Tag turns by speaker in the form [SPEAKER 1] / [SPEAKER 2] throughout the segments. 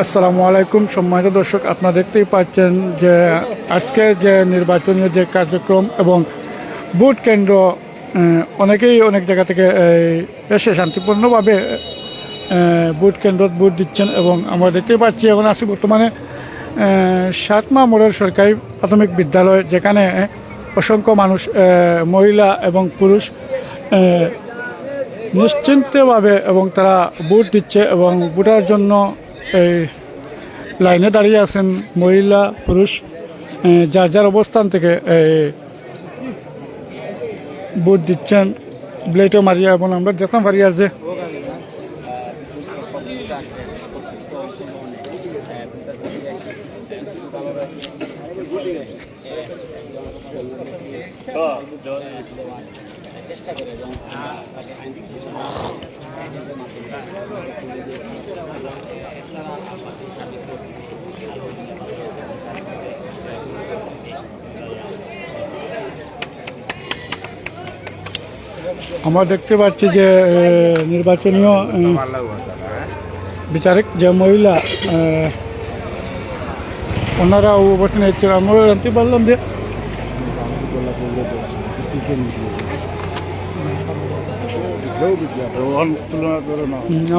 [SPEAKER 1] আসসালামু আলাইকুম সম্মানিত দর্শক, আপনারা দেখতেই পাচ্ছেন যে আজকে যে নির্বাচনীয় যে কার্যক্রম এবং ভোট কেন্দ্র অনেকেই অনেক জায়গা থেকে এসে শান্তিপূর্ণভাবে ভোট কেন্দ্র ভোট দিচ্ছেন। এবং আমরা দেখতেই পাচ্ছি এখন আছি বর্তমানে সাতমা মোড়ের সরকারি প্রাথমিক বিদ্যালয়, যেখানে অসংখ্য মানুষ মহিলা এবং পুরুষ নিশ্চিন্তভাবে এবং তারা ভোট দিচ্ছে এবং ভোটার জন্য এই লাইনে দাঁড়িয়ে আছেন মহিলা পুরুষ যার যার অবস্থান থেকে ভোট দিচ্ছেন ব্লেটও মারিয়া। এবং আমরা দেখতাম পারি যে আমরা দেখতে পাচ্ছি যে নির্বাচনীয় বিচারক যে মহিলা ওনারা অবস্থানে এসেছিল। আমরা জানতে পারলাম যে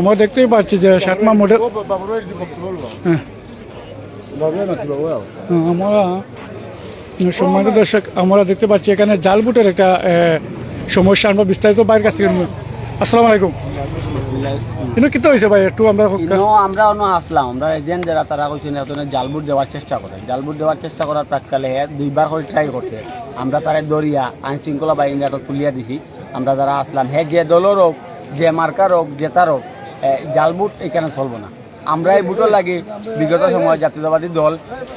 [SPEAKER 1] আমরা দেখতেই পাচ্ছি যে সাতমা মোড়ে আমরা সম্মানিত দর্শক আমরা দেখতে পাচ্ছি এখানে জাল ভোটের একটা সমস্যা। আমরা বিস্তারিত বাইরের কাছ থেকে। আসসালামু আলাইকুম। কিন্তু কি হয়েছে ভাই একটু আমরা
[SPEAKER 2] আসলাম আমরা এজেন্ট যারা তারা কইছেন জাল ভোট দেওয়ার চেষ্টা করে, জাল ভোট দেওয়ার চেষ্টা করার প্রাককালে দুইবার করে ট্রাই করছে। আমরা তারা দরিয়া আইন শৃঙ্খলা বাহিনী তুলিয়া দিছি। আমরা যারা আসলাম যে দলের হোক, যে মার্কার হোক, জেতার হোক, জাল ভোট এখানে চলবো না। আমরা এই ভোটের লাগে বিগত সময় জাতীয়তাবাদী দল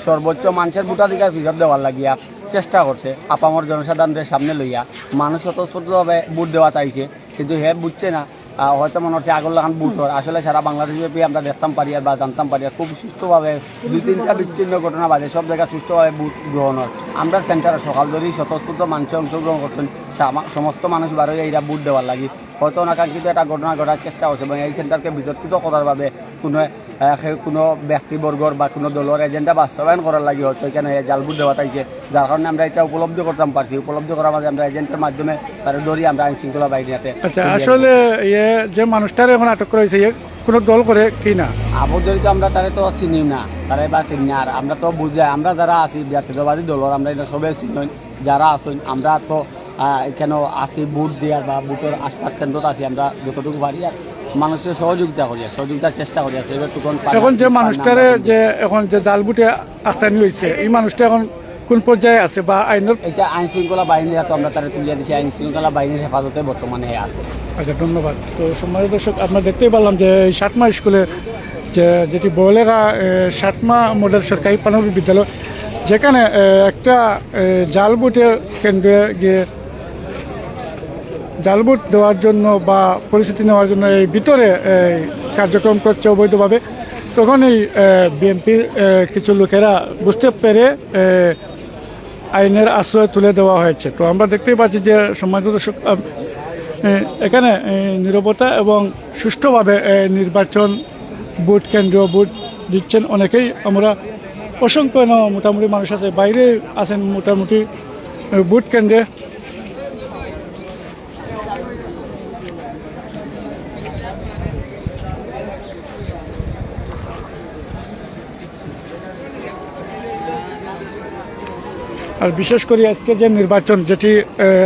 [SPEAKER 2] সর্বোচ্চ মানুষের ভোটাধিকার ফিরত দেওয়ার লাগিয়া চেষ্টা করছে। আপামর জনসাধারণের সামনে লইয়া মানুষ স্বতঃস্ফূর্তভাবে ভোট দেওয়া চাইছে, কিন্তু বুঝছে না। হয়তো মনে হচ্ছে আগর লাগান ভোটর আসলে সারা বাংলাদেশ ব্যাপী আমরা দেখতাম পারি আর বা জানতাম পারি আর খুব সুষ্ঠুভাবে 2-3টা বিচ্ছিন্ন ঘটনা বাজে সব জায়গায় সুষ্ঠুভাবে ভোট গ্রহণের। আমরা সেন্টারে সকাল ধরেই স্বতঃস্ফূর্ত মানুষে অংশগ্রহণ করছেন, সমস্ত মানুষ বারোই এইরা ভোট দেওয়ার লাগি হয়তো অনাকাঙ্ক্ষিত একটা ঘটনা ঘটার চেষ্টা হচ্ছে এবং এই সেন্টারকে বিতর্কিত করার ভাবে কোনো ব্যক্তিবর্গর বা কোনো দলের এজেন্ডা বাস্তবায়ন করার লাগে হয়তো এখানে জাল ভোট দেওয়া চাইছে, যার কারণে আমরা এটা উপলব্ধি করতাম পারছি। উপলব্ধি করার মাঝে আমরা এজেন্টের মাধ্যমে তারা ধরি আমরা আইন শৃঙ্খলা বাহিনীতে।
[SPEAKER 1] আসলে যে মানুষটার এখন আটক করা হয়েছে কোনো দল করে কি না
[SPEAKER 2] আবদ্ধরিত আমরা তারে তো চিনি না, তারে বা চিনি না। আর আমরা তো বুঝাই আমরা যারা আছি জাতীয়তাবাদী দলের আমরা এটা সবাই চিনি যারা আছেন। আমরা তো এখানে আসি ভোট দেওয়ার বা ভোটের আশপাশ কেন্দ্রত আছি, আমরা যতটুকু পারি আর মানুষের সহযোগিতা করি, সহযোগিতার চেষ্টা করি।
[SPEAKER 1] এখন যে মানুষটারে যে এখন যে জাল ভোটে আক্রান্ত হয়েছে এই মানুষটা এখন কোন পর্যায়ে আছে বা আইনের
[SPEAKER 2] এটা আইন শৃঙ্খলা বাহিনীর হাতে আমরা তারা তুলিয়ে দিচ্ছি, আইন শৃঙ্খলা বাহিনীর হেফাজতে বর্তমানে আছে।
[SPEAKER 1] আচ্ছা, ধন্যবাদ। তো সম্মানিত দর্শক আপনারা দেখতেই পারলাম যে এই সাতমা স্কুলে যেটি বলেরা সাতমা মডেল সরকারি প্রাথমিক বিদ্যালয়, যেখানে একটা জাল ভোটের কেন্দ্রে গিয়ে জাল ভোট দেওয়ার জন্য বা পরিস্থিতি নেওয়ার জন্য এই ভিতরে কার্যক্রম করছে অবৈধভাবে, তখন এই বিএনপির কিছু লোকেরা বুঝতে পেরে আইনের আশ্রয় তুলে দেওয়া হয়েছে। তো আমরা দেখতেই পাচ্ছি যে সম্মানিত দর্শক এখানে নীরবতা এবং সুষ্ঠুভাবে নির্বাচন ভোট কেন্দ্র ভোট দিচ্ছেন অনেকেই। আমরা অসংখ্য মোটামুটি মানুষ আছে, বাইরে আছেন মোটামুটি ভোট কেন্দ্রে। আর বিশেষ করে আজকে যে নির্বাচন যেটি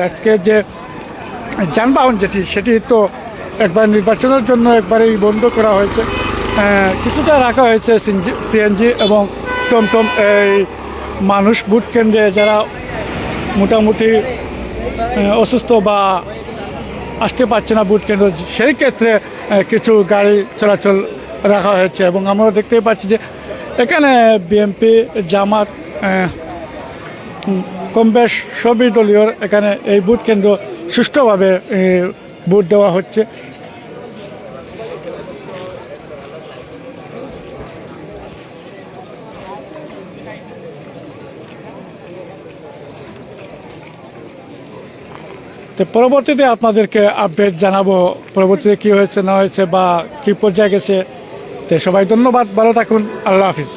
[SPEAKER 1] আজকে যে যানবাহন সেটি তো একবার নির্বাচনের জন্য একবারেই বন্ধ করা হয়েছে, কিছুটা রাখা হয়েছে সিএনজি এবং টমটম। এই মানুষ ভোট কেন্দ্রে যারা মোটামুটি অসুস্থ বা আসতে পারছে না ভোট কেন্দ্র, সেই ক্ষেত্রে কিছু গাড়ি চলাচল রাখা হয়েছে। এবং আমরা দেখতেই পাচ্ছি যে এখানে বিএনপি জামাত কম বেশ সবই দলীয় এখানে এই ভোট কেন্দ্র সুষ্ঠুভাবে ভোট দেওয়া হচ্ছে। তো পরবর্তীতে আপনাদেরকে আপডেট জানাবো, পরবর্তীতে কি হয়েছে না হয়েছে বা কি পর্যায়ে গেছে। তো সবাই ধন্যবাদ, ভালো থাকুন, আল্লাহ হাফিজ।